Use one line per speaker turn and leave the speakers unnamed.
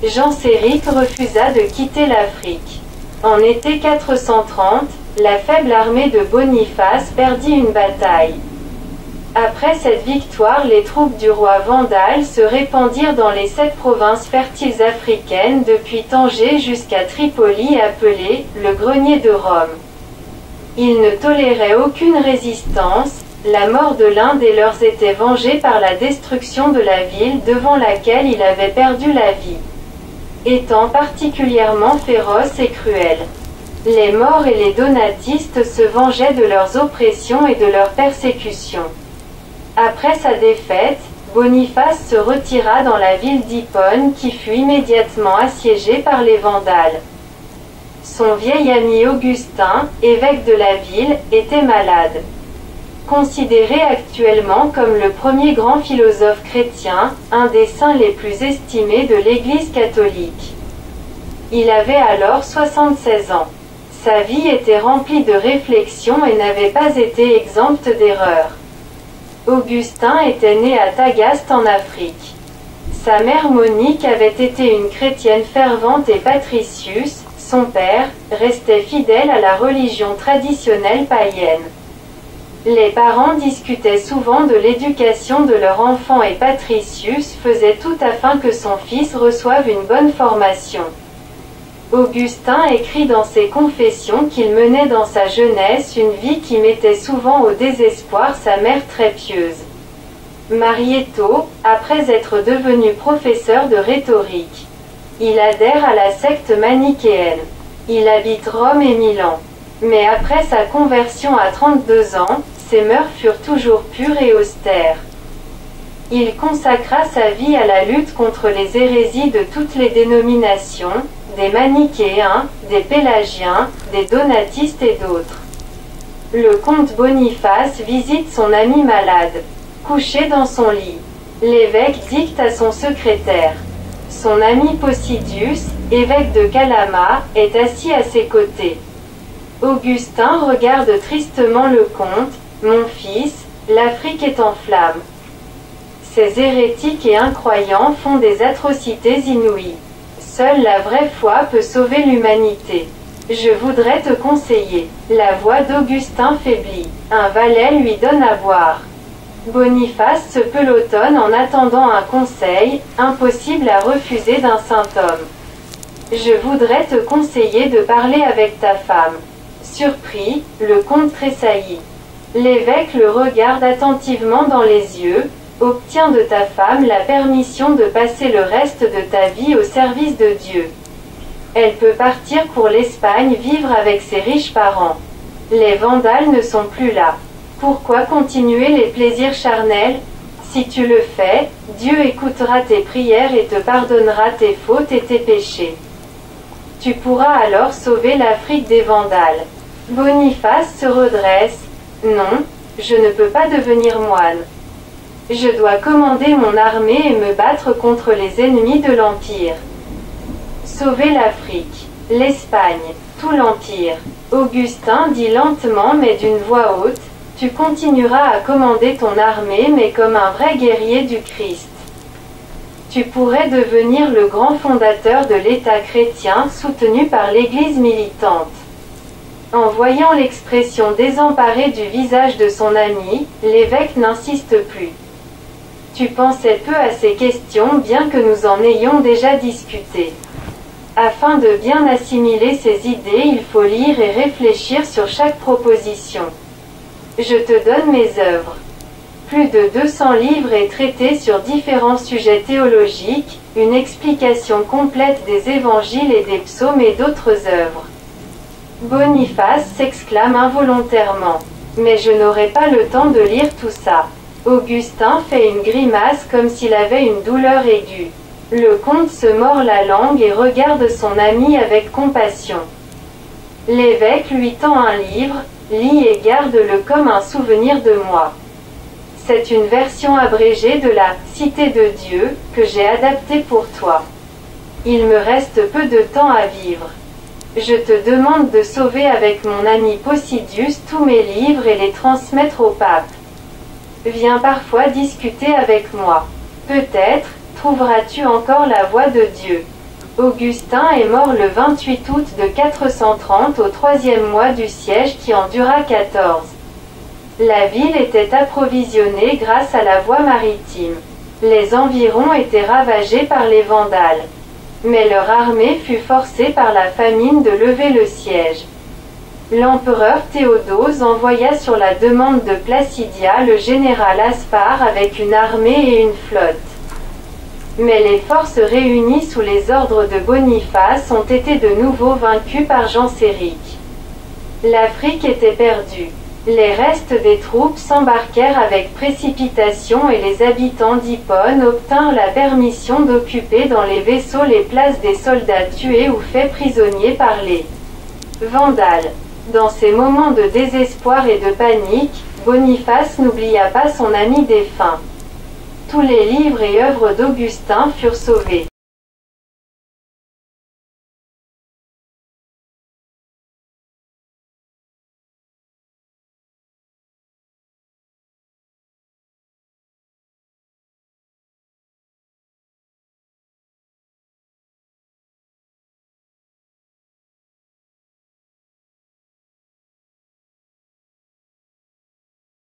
Genséric refusa de quitter l'Afrique. En été 430, la faible armée de Boniface perdit une bataille. Après cette victoire, les troupes du roi Vandal se répandirent dans les 7 provinces fertiles africaines depuis Tanger jusqu'à Tripoli, appelées le grenier de Rome. Ils ne toléraient aucune résistance, la mort de l'un des leurs était vengée par la destruction de la ville devant laquelle il avait perdu la vie. Étant particulièrement féroces et cruels, les Maures et les Donatistes se vengeaient de leurs oppressions et de leurs persécutions. Après sa défaite, Boniface se retira dans la ville d'Hippone qui fut immédiatement assiégée par les Vandales. Son vieil ami Augustin, évêque de la ville, était malade. Considéré actuellement comme le premier grand philosophe chrétien, un des saints les plus estimés de l'Église catholique. Il avait alors 76 ans. Sa vie était remplie de réflexions et n'avait pas été exempte d'erreurs. Augustin était né à Tagaste en Afrique. Sa mère Monique avait été une chrétienne fervente et Patricius, son père, restait fidèle à la religion traditionnelle païenne. Les parents discutaient souvent de l'éducation de leur enfant et Patricius faisait tout afin que son fils reçoive une bonne formation. Augustin écrit dans ses confessions qu'il menait dans sa jeunesse une vie qui mettait souvent au désespoir sa mère très pieuse. Marié tôt, après être devenu professeur de rhétorique, il adhère à la secte manichéenne. Il habite Rome et Milan. Mais après sa conversion à 32 ans, ses mœurs furent toujours pures et austères. Il consacra sa vie à la lutte contre les hérésies de toutes les dénominations, des manichéens, des pélagiens, des donatistes et d'autres. Le comte Boniface visite son ami malade. Couché dans son lit, l'évêque dicte à son secrétaire. Son ami Posidius, évêque de Calama, est assis à ses côtés. Augustin regarde tristement le comte. « Mon fils, l'Afrique est en flammes. Ces hérétiques et incroyants font des atrocités inouïes. Seule la vraie foi peut sauver l'humanité. Je voudrais te conseiller. » La voix d'Augustin faiblit. Un valet lui donne à boire. Boniface se pelotonne en attendant un conseil, impossible à refuser d'un saint homme. « Je voudrais te conseiller de parler avec ta femme. » Surpris, le comte tressaillit. L'évêque le regarde attentivement dans les yeux. « Obtiens de ta femme la permission de passer le reste de ta vie au service de Dieu. Elle peut partir pour l'Espagne vivre avec ses riches parents. Les Vandales ne sont plus là. Pourquoi continuer les plaisirs charnels? Si tu le fais, Dieu écoutera tes prières et te pardonnera tes fautes et tes péchés. Tu pourras alors sauver l'Afrique des Vandales. » Boniface se redresse. « Non, je ne peux pas devenir moine. Je dois commander mon armée et me battre contre les ennemis de l'Empire. Sauver l'Afrique, l'Espagne, tout l'Empire. » Augustin dit lentement mais d'une voix haute. « Tu continueras à commander ton armée mais comme un vrai guerrier du Christ. Tu pourrais devenir le grand fondateur de l'État chrétien soutenu par l'Église militante. » En voyant l'expression désemparée du visage de son ami, l'évêque n'insiste plus. « Tu pensais peu à ces questions bien que nous en ayons déjà discuté. Afin de bien assimiler ces idées, il faut lire et réfléchir sur chaque proposition. Je te donne mes œuvres. Plus de 200 livres et traités sur différents sujets théologiques, une explication complète des évangiles et des psaumes et d'autres œuvres. » Boniface s'exclame involontairement. « Mais je n'aurai pas le temps de lire tout ça. » Augustin fait une grimace comme s'il avait une douleur aiguë. Le comte se mord la langue et regarde son ami avec compassion. L'évêque lui tend un livre. « Lis et garde-le comme un souvenir de moi. » C'est une version abrégée de la « Cité de Dieu » que j'ai adaptée pour toi. Il me reste peu de temps à vivre. Je te demande de sauver avec mon ami Posidius tous mes livres et les transmettre au pape. Viens parfois discuter avec moi. Peut-être trouveras-tu encore la voix de Dieu. Augustin est mort le 28 août de 430 au troisième mois du siège qui en dura 14. La ville était approvisionnée grâce à la voie maritime. Les environs étaient ravagés par les Vandales. Mais leur armée fut forcée par la famine de lever le siège. L'empereur Théodose envoya sur la demande de Placidia le général Aspar avec une armée et une flotte. Mais les forces réunies sous les ordres de Boniface ont été de nouveau vaincues par Genséric. L'Afrique était perdue. Les restes des troupes s'embarquèrent avec précipitation et les habitants d'Hippone obtinrent la permission d'occuper dans les vaisseaux les places des soldats tués ou faits prisonniers par les Vandales. Dans ces moments de désespoir et de panique, Boniface n'oublia pas son ami défunt. Tous les livres et œuvres d'Augustin furent sauvés.